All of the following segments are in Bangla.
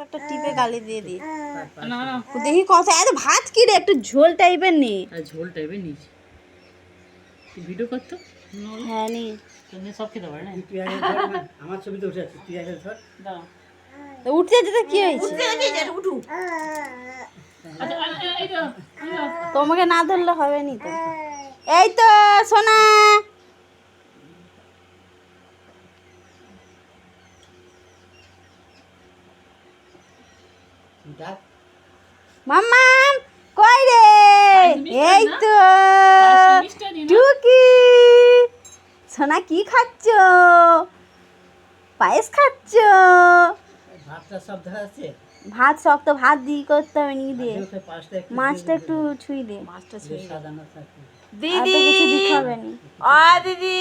একটা টিপে গালি দিয়ে দি। না না দেখি কত এত ভাত কি রে, একটু ঝোল টাইপের নে। ঝোল টাইপের নিয়েছি ভিডিও করতো। হ্যাঁ নি তুমি সব খেতে পারে না আমার ছবিতে উঠে আছে, তুই আগে ধর। দাও। তো উঠতে যেতে কি হয়েছে? উঠু আচ্ছা এই তো তোমাকে না ধরলে হবে নি তো। এই তো সোনা, ডাক। মাম্মাম কই রে? এই তো টুকি। সোনা কি খাচ্ছ? পায়েস খাচ্ছ? ভাতটা সব ধরা আছে। ভাত শক্ত, ভাত দিয়ে করতে হবে নি দিয়ে। পাঁচটা একটু মাছটা একটু ছুঁই দে। মাছটা ছুঁয়ে সাজানো থাকে। দিদি কিছু দিতে হবে নি। ও দিদি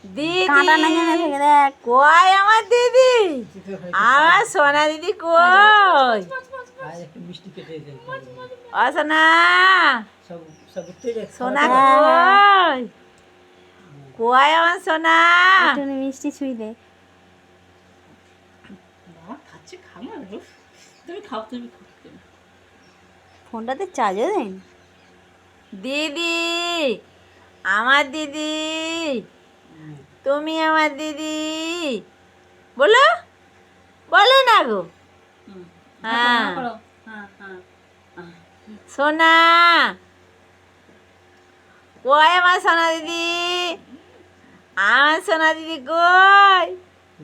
দিদি কাঁটা না জানা থেকে দেখ। কই আমার দিদি, আমার সোনা দিদি কই? আর একটু মিষ্টি কেটে দে। ও সোনা, সব সব উঠতে যাচ্ছে। সোনা হ্যাঁ, কই? কই আমার সোনা? একটু মিষ্টি ছুঁই দে। খাচ্ছে খামা তুমি খাও তুমি খাও। ফোনটাতে চার্জও দেন। দিদি আমার দিদি, তুমি আমার দিদি, বলো বলো না গো। হ্যাঁ সোনা কই আমার সোনা দিদি, আমার সোনা দিদি কই?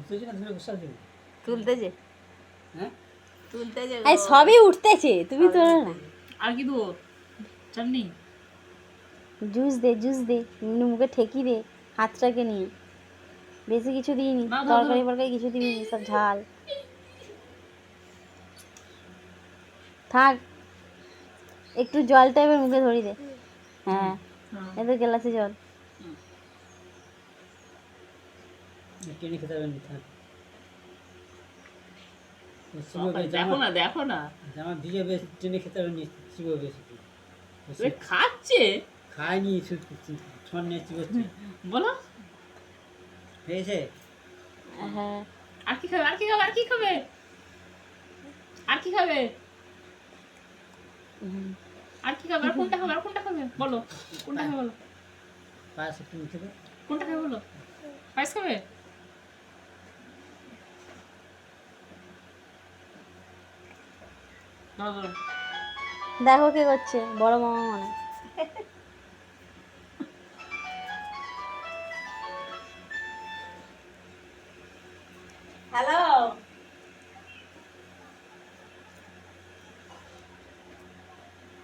তুই না ধরে বসা দিবি। তুলতেছে হ্যাঁ তুলতেছে এই সবই উঠতেছে, তুমি তো না। আর কি দেবো? চাটনি জুস দে, জুস দে, এমনি মুখে ঠেকি দে হাতটাকে নিয়ে। বেশি কিছু দিইনি, না, দাও, তরকারি ফরকারি কিছু দিইনি, সব ঝাল। থাক, একটু জল টাইপের মুখে ধরি দে। হ্যাঁ, এদের গ্লাসে জল। টেনে খেতে হবে না। থাক। দেখো না দেখো না জামা ভিজে বেশ টেনে খেতে হবে না। চিবো বেশি খাচ্ছে খায়নি, ছন নিয়ে চিবোচ্ছে। বলো হয়েছে। হ্যাঁ, আর কি খাবে, আর কি খাবে, আর কি খাবে, আর কি খাবে, আর কি খাবে, আর কোনটা খাবে, আর কোনটা খাবে বলো, কোনটা খাবে বলো, পায়েস একটু মুখে দে। কোনটা খাবে বলো, পায়েস খাবে? দাও দাও দেখো কে করছে, বড় মামা মানে। হ্যালো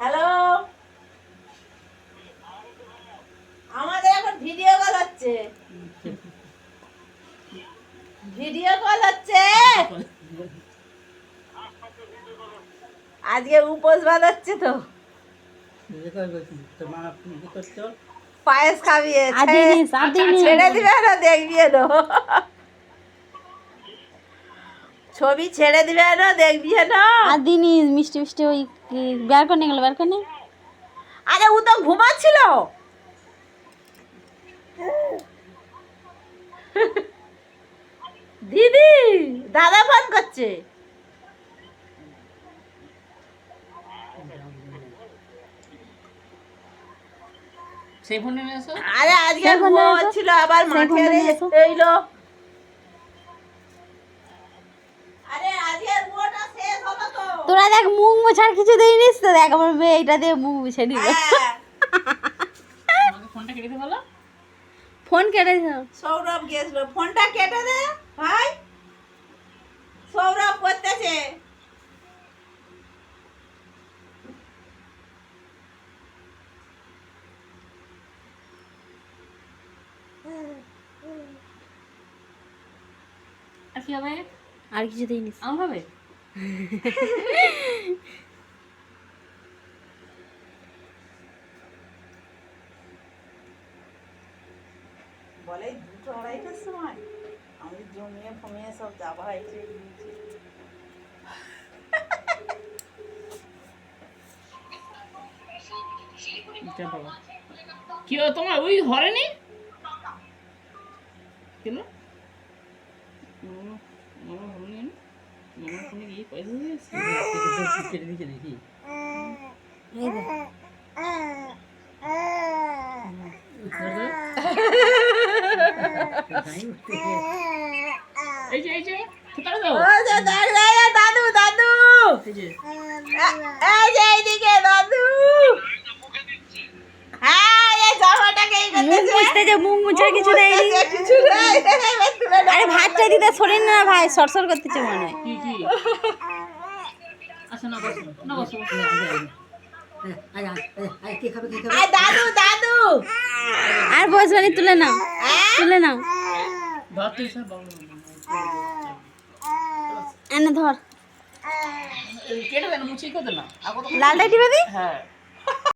হ্যালো, আমাদের এখন ভিডিও কল হচ্ছে, ভিডিও কল হচ্ছে। আজকে উপোস বাঁধাচ্ছে তো, তোর মা করতে পায়েস খাবিয়ে আর দিনিস, আর দিনিস। ছেড়ে দিবে না, দেখবি না ছবি ছেড়ে দিবে না, দেখবি না। আর দিনিস মিষ্টি মিষ্টি ওই বের করে নিয়ে গেলো, বের করে নে। আরে ও তো ঘুমাচ্ছিল। দিদি দাদা ফোন করছে। সেই ফোনে এসো। আরে আজকে সেই ফোনে এসো। ঘুমাচ্ছিল, আবার সেই মাঠে ফোনে এসো। এইলো। আরে আজকে রুয়াটা শেষ হলো তো। তোরা দেখ মুখ মোছার কিছু দেয়নিস তো, দেখ আমার মেয়ে এটা দিয়ে মুখ মুছে নিল। আমাকে ফোনটা কেটে দে বলো। ফোন কেটে দিল। সৌরভ গেছিল, ফোনটা কেটে দে ভাই, সৌরভ করতেছে। আর কি হবে? আর কিছু দেয়নিস। আম হবে? বলে 2-2:30টার সময় আমাদের জমিয়ে ফমিয়ে সব যাবা হয়েছে। কি তোমার ওই ঘরে নেই কেন? নাকি পয়সা দিয়েছে কেটে দিচ্ছে নাকি? এই দে। তাই উঠতে গিয়ে এই যে কোথায় যাও ও যে দেখ রে, এ দাদু দাদু, এই যে এই যে এইদিকে দাদু। হ্যাঁ, এই জামাটাকে এই মুখ মুছতে যে মুখ মুছার কিছু দেয়নি। কিছু নেই, এবার তুলে নাও। আরে ভাতটা দিতে শরীর না ভাই, সরসর করতেছে মনে হয়। কি আচ্ছা না বসো না বসো কে খাবে কে খাবে? আয় দাদু দাদু। আর বসবে না, তুলে নাও, তুলে নাও, ধরতে সব বাবু এনে ধর। কেটে দেন মুছিয়ে কেটে না লালটা টিপে দি। হ্যাঁ